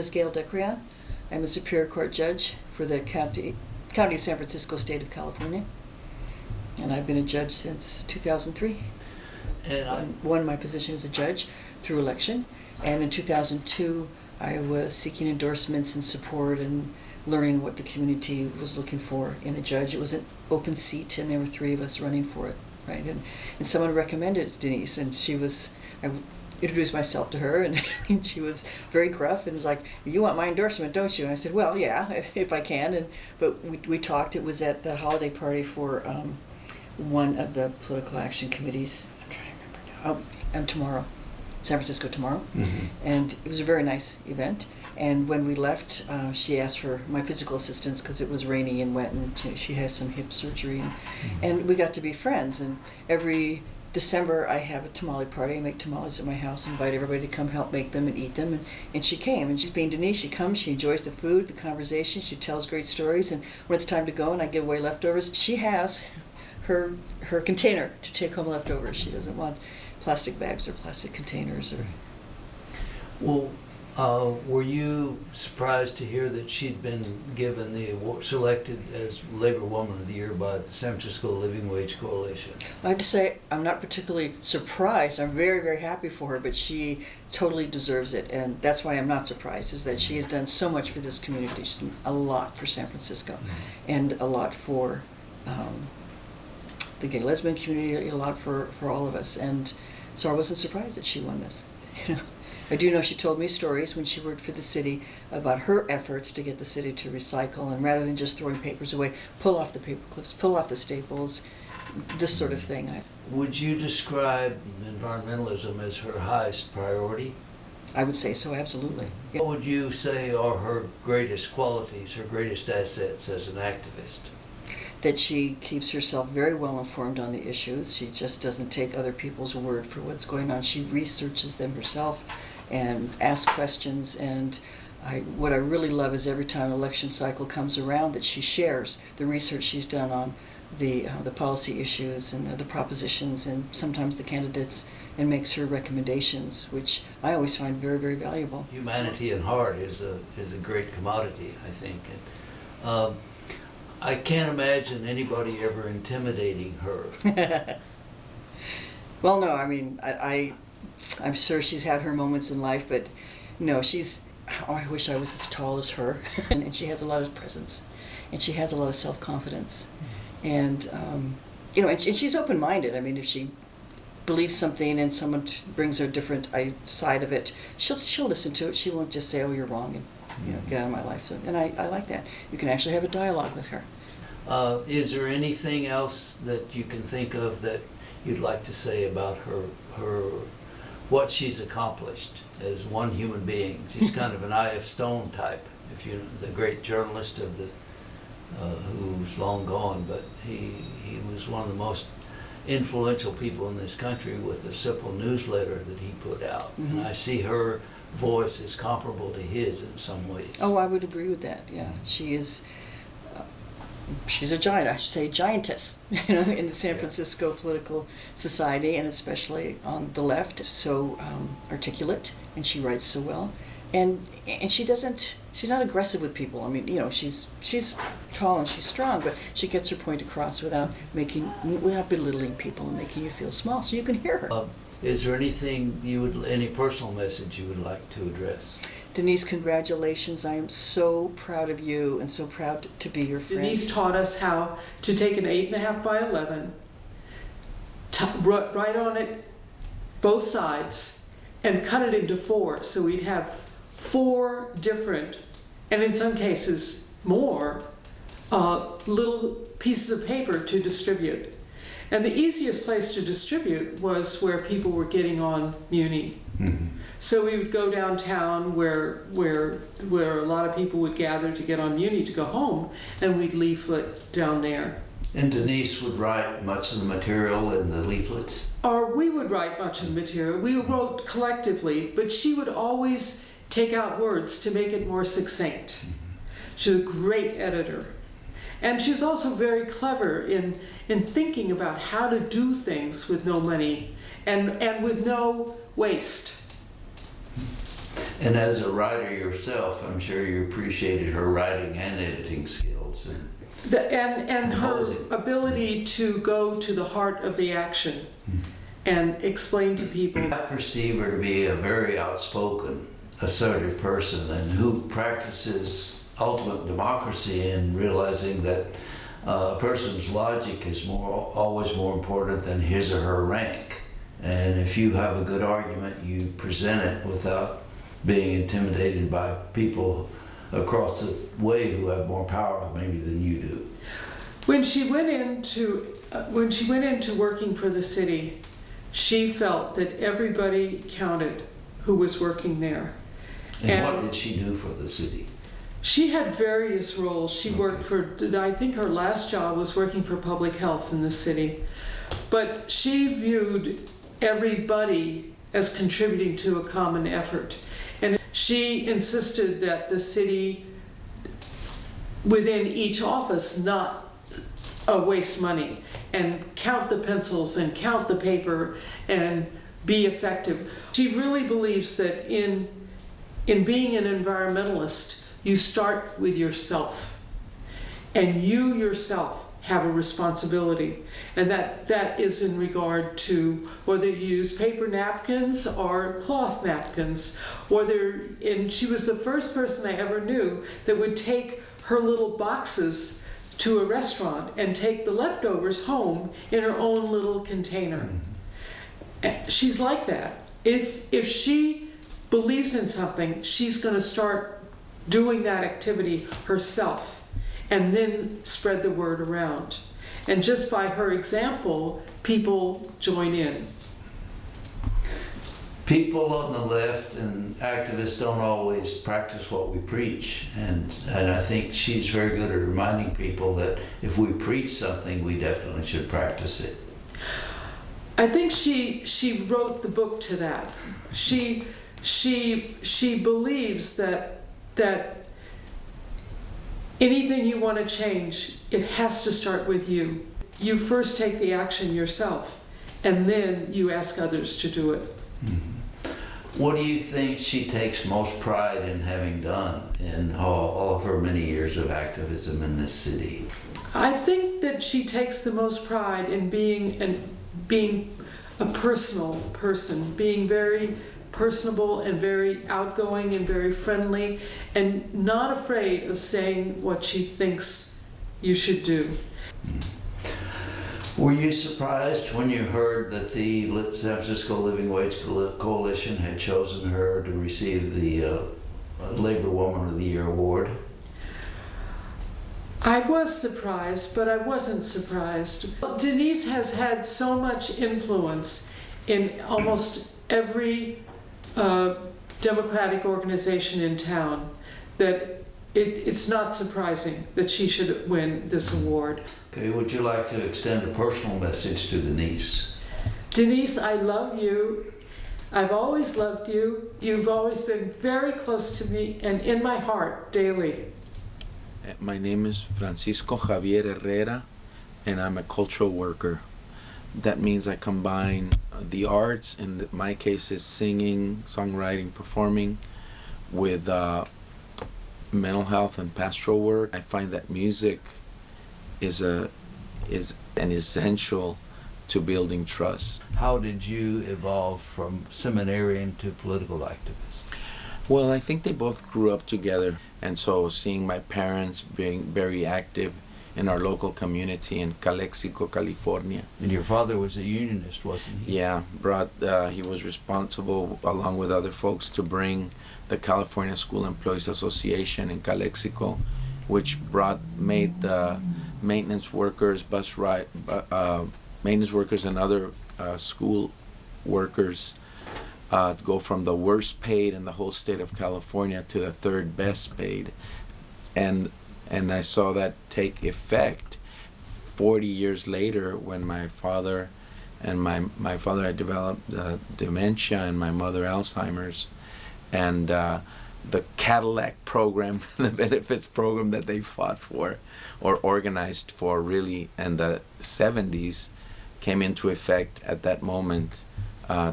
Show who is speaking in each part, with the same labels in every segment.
Speaker 1: is Gail Decrian. I'm a Superior Court judge for the County of San Francisco, State of California. And I've been a judge since 2003.
Speaker 2: And
Speaker 1: I won my position as a judge through election. And in 2002, I was seeking endorsements and support and learning what the community was looking for in a judge. It was an open seat, and there were 3 of us running for it, right? And someone recommended Denise, and I introduced myself to her, and she was very gruff and was like, "You want my endorsement, don't you?" And I said, "Well, yeah, if I can." But we talked. It was at the holiday party for one of the political action committees. I'm trying to remember now. Tomorrow, San Francisco tomorrow.
Speaker 2: Mm-hmm.
Speaker 1: And it was a very nice event. And when we left, she asked for my physical assistance because it was rainy and wet, and she had some hip surgery. And we got to be friends. And every December, I have a tamale party. I make tamales at my house, invite everybody to come help make them and eat them. And she came, and she's being Denise. She comes, she enjoys the food, the conversation, she tells great stories. And when it's time to go and I give away leftovers, she has her container to take home leftovers. She doesn't want plastic bags or plastic containers.
Speaker 2: Well, were you surprised to hear that she'd been given the award, selected as Labor Woman of the Year by the San Francisco Living Wage Coalition?
Speaker 1: I have to say, I'm not particularly surprised. I'm very, very happy for her, but she totally deserves it. And that's why I'm not surprised, is that she has done so much for this community. She's done a lot for San Francisco, and a lot for the gay lesbian community, a lot for all of us. And so I wasn't surprised that she won this. I do know she told me stories when she worked for the city about her efforts to get the city to recycle, and rather than just throwing papers away, pull off the paper clips, pull off the staples, this sort of thing.
Speaker 2: Would you describe environmentalism as her highest priority?
Speaker 1: I would say so, absolutely. Yeah.
Speaker 2: What would you say are her greatest qualities, her greatest assets as an activist?
Speaker 1: That she keeps herself very well informed on the issues. She just doesn't take other people's word for what's going on. She researches them herself and asks questions. And what I really love is every time an election cycle comes around, that she shares the research she's done on the policy issues and the propositions and sometimes the candidates, and makes her recommendations, which I always find very, very valuable.
Speaker 2: Humanity and heart is a great commodity, I think. And, I can't imagine anybody ever intimidating her.
Speaker 1: Well, no, I mean, I'm sure she's had her moments in life, but no, I wish I was as tall as her. And she has a lot of presence, and she has a lot of self-confidence. And, and she's open-minded. I mean, if she believes something and someone brings her a different side of it, she'll listen to it. She won't just say, "Oh, you're wrong," and get out of my life. So, and I like that. You can actually have a dialogue with her.
Speaker 2: Is there anything else that you can think of that you'd like to say about her what she's accomplished as one human being? She's kind of an Eye of Stone type, if you know, the great journalist of who's long gone, but he was one of the most influential people in this country with a simple newsletter that he put out. Mm-hmm. And I see her voice is comparable to his in some ways.
Speaker 1: Oh, I would agree with that. Yeah, she is. She's a giant. I should say giantess. In the San Francisco political society, and especially on the left. So articulate, and she writes so well, and she doesn't. She's not aggressive with people. I mean, she's tall and she's strong, but she gets her point across without belittling people and making you feel small. So you can hear her.
Speaker 2: Is there anything any personal message you would like to address?
Speaker 1: Denise, congratulations. I am so proud of you and so proud to be your friend.
Speaker 3: Denise taught us how to take an 8.5 by 11, write on it both sides, and cut it into 4. So we'd have 4 different, and in some cases more, little pieces of paper to distribute. And the easiest place to distribute was where people were getting on Muni. Mm-hmm. So we would go downtown where a lot of people would gather to get on Muni to go home, and we'd leaflet down there.
Speaker 2: And Denise would write much of the material in the leaflets?
Speaker 3: Or we would write much of the material. We wrote collectively, but she would always take out words to make it more succinct. She's a great editor. And she's also very clever in thinking about how to do things with no money and with no waste.
Speaker 2: And as a writer yourself, I'm sure you appreciated her writing and editing skills.
Speaker 3: And her
Speaker 2: Composing.
Speaker 3: ability to go to the heart of the action and explain to people.
Speaker 2: I perceive her to be a very outspoken, assertive person, and who practices ultimate democracy in realizing that a person's logic is always more important than his or her rank. And if you have a good argument, you present it without being intimidated by people across the way who have more power maybe than you do.
Speaker 3: When she went into working for the city, she felt that everybody counted who was working there.
Speaker 2: And what did she do for the city?
Speaker 3: She had various roles. She
Speaker 2: Okay.
Speaker 3: worked for, I think her last job was working for public health in the city. But she viewed everybody as contributing to a common effort. And she insisted that the city, within each office, not waste money and count the pencils and count the paper and be effective. She really believes that in being an environmentalist, you start with yourself, and you yourself have a responsibility, and that is in regard to whether you use paper napkins or cloth napkins, and she was the first person I ever knew that would take her little boxes to a restaurant and take the leftovers home in her own little container. She's like that. If she believes in something, she's going to start doing that activity herself and then spread the word around. And just by her example, people join in.
Speaker 2: People on the left and activists don't always practice what we preach, and I think she's very good at reminding people that if we preach something, we definitely should practice it.
Speaker 3: I think she wrote the book to that. She believes that anything you want to change, it has to start with you. You first take the action yourself, and then you ask others to do it.
Speaker 2: What do you think she takes most pride in having done in all of her many years of activism in this city?
Speaker 3: I think that she takes the most pride in being a personal person, being very personable and very outgoing and very friendly, and not afraid of saying what she thinks you should do.
Speaker 2: Were you surprised when you heard that the San Francisco Living Wage Coalition had chosen her to receive the Labor Woman of the Year award?
Speaker 3: I was surprised, but I wasn't surprised. Denise has had so much influence in almost every democratic organization in town that it's not surprising that she should win this award.
Speaker 2: Okay, would you like to extend a personal message to Denise?
Speaker 3: Denise, I love you. I've always loved you. You've always been very close to me and in my heart daily.
Speaker 4: My name is Francisco Javier Herrera, and I'm a cultural worker. That means I combine the arts, in my case is singing, songwriting, performing, with mental health and pastoral work. I find that music is an essential to building trust.
Speaker 2: How did you evolve from seminarian to political activist?
Speaker 4: Well, I think they both grew up together, and so seeing my parents being very active in our local community in Calexico, California.
Speaker 2: And your father was a unionist, wasn't he?
Speaker 4: Yeah, he was responsible, along with other folks, to bring the California School Employees Association in Calexico, which made the maintenance workers, maintenance workers and other school workers go from the worst paid in the whole state of California to the third best paid. And I saw that take effect 40 years later when my father had developed dementia and my mother Alzheimer's, and the Cadillac program, the benefits program that they fought for or organized for really in the 70s came into effect at that moment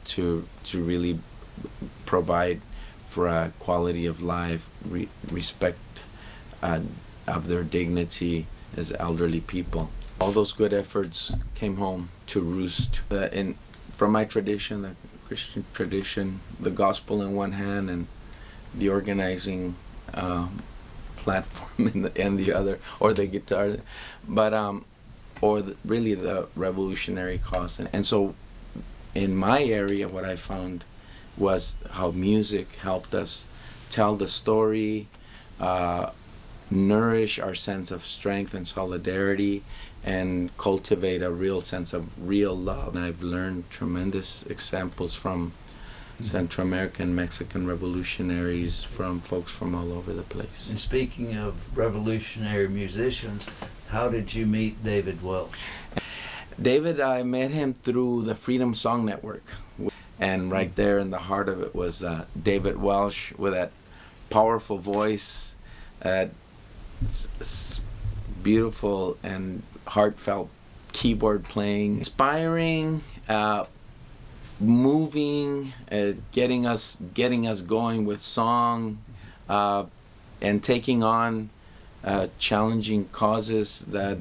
Speaker 4: to really provide for a quality of life, respect of their dignity as elderly people. All those good efforts came home to roost. From my tradition, the Christian tradition, the gospel in one hand and the organizing platform in the other, or the guitar, but really the revolutionary cause. And so in my area, what I found was how music helped us tell the story, nourish our sense of strength and solidarity, and cultivate a real sense of real love. And I've learned tremendous examples from Central American, Mexican revolutionaries, from folks from all over the place.
Speaker 2: And speaking of revolutionary musicians, how did you meet David Welsh?
Speaker 4: David, I met him through the Freedom Song Network. And right there in the heart of it was David Welsh with that powerful voice, beautiful and heartfelt keyboard playing, inspiring, moving, getting us going with song, and taking on challenging causes that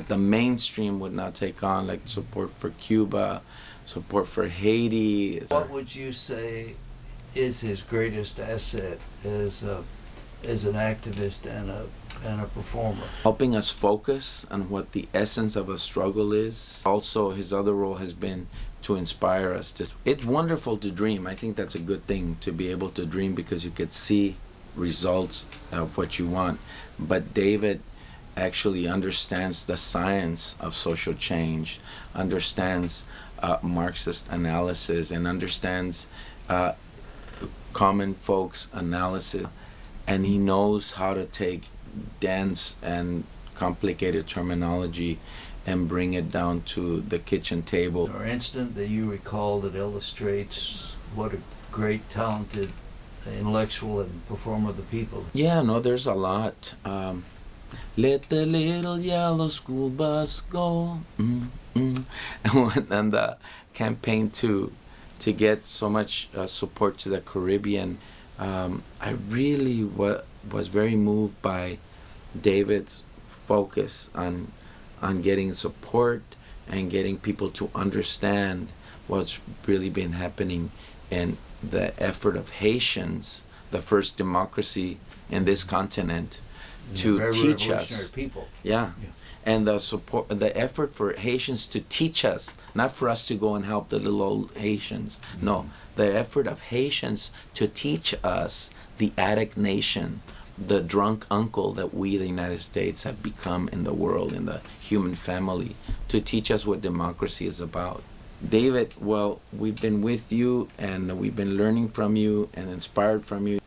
Speaker 4: the mainstream would not take on, like support for Cuba, support for Haiti.
Speaker 2: What would you say is his greatest asset as an activist and a performer?
Speaker 4: Helping us focus on what the essence of a struggle is. Also, his other role has been to inspire us. It's wonderful to dream. I think that's a good thing, to be able to dream, because you could see results of what you want. But David actually understands the science of social change, understands Marxist analysis, and understands common folks analysis, and he knows how to take dense and complicated terminology and bring it down to the kitchen table.
Speaker 2: Or incident that you recall that illustrates what a great, talented intellectual and performer of the people.
Speaker 4: Yeah, no, there's a lot. Let the little yellow school bus go. And the campaign to get so much support to the Caribbean. I really was very moved by David's focus on getting support and getting people to understand what's really been happening, and the effort of Haitians, the first democracy in this continent, to teach us.
Speaker 2: People.
Speaker 4: Yeah. And the support, the effort for Haitians to teach us, not for us to go and help the little old Haitians. No, the effort of Haitians to teach us, the addict nation, the drunk uncle that we, the United States, have become in the world, in the human family, to teach us what democracy is about. David, well, we've been with you, and we've been learning from you and inspired from you.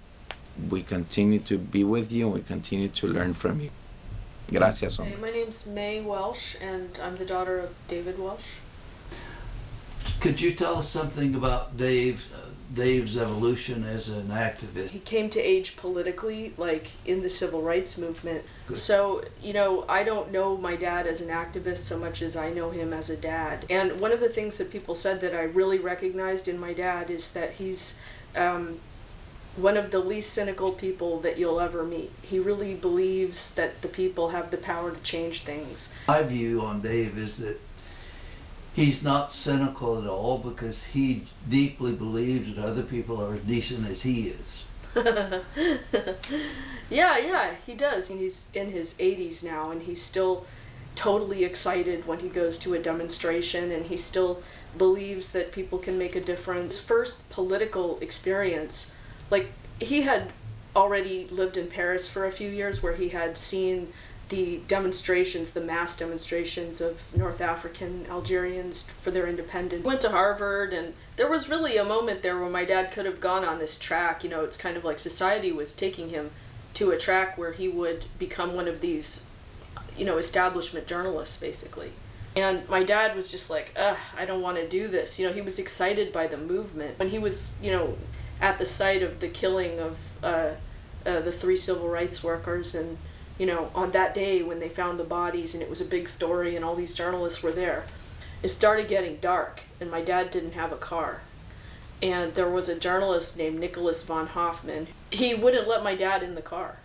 Speaker 4: We continue to be with you, and we continue to learn from you. Gracias.
Speaker 5: Hey, my name's May Welsh, and I'm the daughter of David Welsh.
Speaker 2: Could you tell us something about Dave's evolution as an activist?
Speaker 5: He came to age politically, like in the civil rights movement.
Speaker 2: Good.
Speaker 5: So, I don't know my dad as an activist so much as I know him as a dad. And one of the things that people said that I really recognized in my dad is that he's one of the least cynical people that you'll ever meet. He really believes that the people have the power to change things.
Speaker 2: My view on Dave is that he's not cynical at all, because he deeply believes that other people are as decent as he is.
Speaker 5: Yeah, he does. He's in his 80s now, and he's still totally excited when he goes to a demonstration, and he still believes that people can make a difference. First political experience, like, he had already lived in Paris for a few years, where he had seen the demonstrations, the mass demonstrations of North African Algerians for their independence. Went to Harvard, and there was really a moment there where my dad could have gone on this track. It's kind of like society was taking him to a track where he would become one of these, establishment journalists, basically. And my dad was just like, I don't want to do this. He was excited by the movement. When he was, at the site of the killing of the 3 civil rights workers, and on that day when they found the bodies, and it was a big story and all these journalists were there, it started getting dark, and my dad didn't have a car. and there was a journalist named Nicholas von Hoffman. He wouldn't let my dad in the car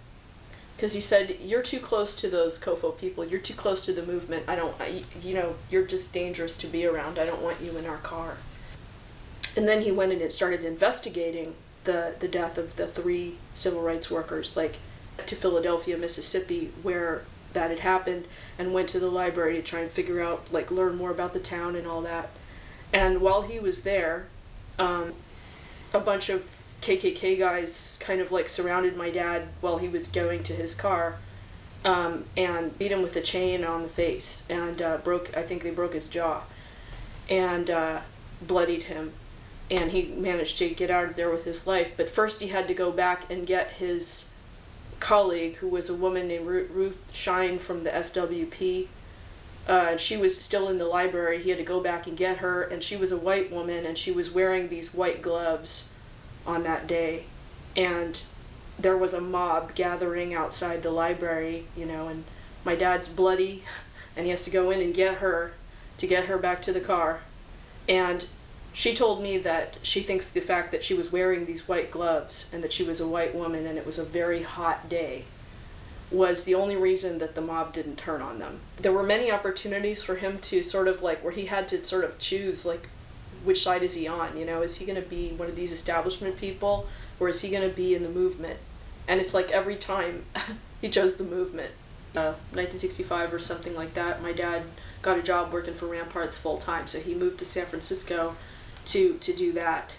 Speaker 5: because he said, "You're too close to those COFO people. You're too close to the movement. You're just dangerous to be around. I don't want you in our car." And then he went in and started investigating the death of the 3 civil rights workers, like to Philadelphia, Mississippi, where that had happened, and went to the library to try and figure out, like, learn more about the town and all that. And while he was there, a bunch of KKK guys kind of like surrounded my dad while he was going to his car, and beat him with a chain on the face, and I think they broke his jaw, and bloodied him. And he managed to get out of there with his life. But first he had to go back and get his colleague, who was a woman named Ruth Shine from the SWP. She was still in the library. He had to go back and get her, and she was a white woman, and she was wearing these white gloves on that day. And there was a mob gathering outside the library, and my dad's bloody, and he has to go in and get her back to the car. And she told me that she thinks the fact that she was wearing these white gloves and that she was a white woman and it was a very hot day was the only reason that the mob didn't turn on them. There were many opportunities for him to sort of like, where he had to sort of choose, like, which side is he on? Is he going to be one of these establishment people, or is he going to be in the movement? And it's like every time he chose the movement. 1965 or something like that, my dad got a job working for Ramparts full time, so he moved to San Francisco to do that.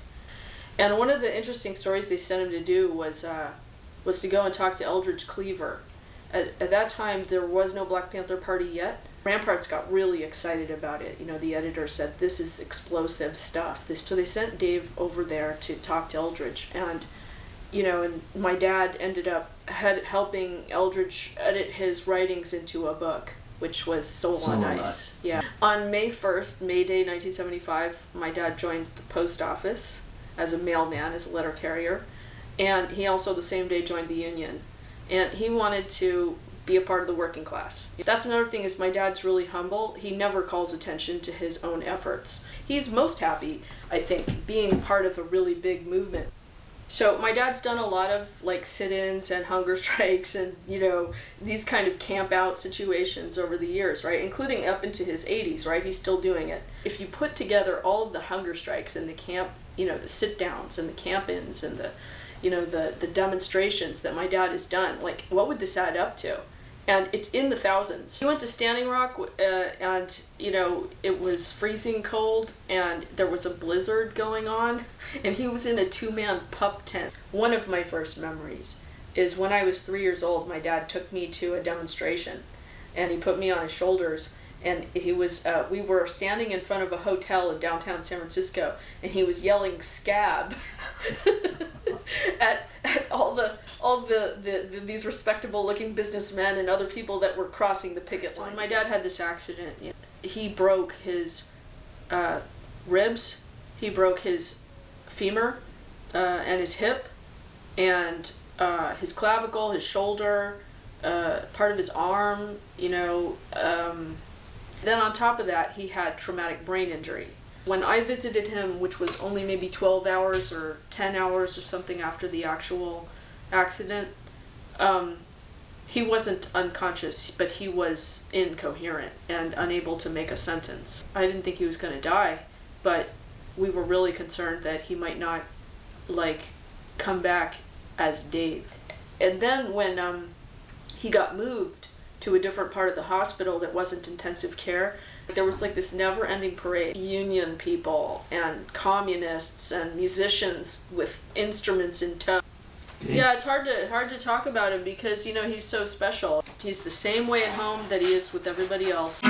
Speaker 5: And one of the interesting stories they sent him to do was to go and talk to Eldridge Cleaver. At that time, there was no Black Panther Party yet. Ramparts got really excited about it. The editor said, "This is explosive stuff." So they sent Dave over there to talk to Eldridge, and my dad ended up helping Eldridge edit his writings into a book, which was Soul on Ice. Yeah. On May 1st, May Day 1975, my dad joined the post office as a mailman, as a letter carrier, and he also the same day joined the union. And he wanted to be a part of the working class. That's another thing, is my dad's really humble. He never calls attention to his own efforts. He's most happy, I think, being part of a really big movement. So my dad's done a lot of like sit-ins and hunger strikes and these kind of camp out situations over the years, right? Including up into his 80s, right? He's still doing it. If you put together all of the hunger strikes and the camp, the sit-downs and the camp-ins and the demonstrations that my dad has done, like, what would this add up to? And it's in the thousands. He went to Standing Rock, and it was freezing cold, and there was a blizzard going on, and he was in a 2-man pup tent. One of my first memories is when I was 3 years old. My dad took me to a demonstration, and he put me on his shoulders, and we were standing in front of a hotel in downtown San Francisco, and he was yelling "scab" at all these respectable looking businessmen and other people that were crossing the picket line. When my dad had this accident, he broke his ribs, he broke his femur and his hip, and his clavicle, his shoulder, part of his arm, Then on top of that, he had traumatic brain injury. When I visited him, which was only maybe 12 hours or 10 hours or something after the actual accident, he wasn't unconscious, but he was incoherent and unable to make a sentence. I didn't think he was going to die, but we were really concerned that he might not, come back as Dave. And then when he got moved to a different part of the hospital that wasn't intensive care, there was this never-ending parade. Union people and communists and musicians with instruments in tow. Okay. Yeah, it's hard to talk about him because, he's so special. He's the same way at home that he is with everybody else.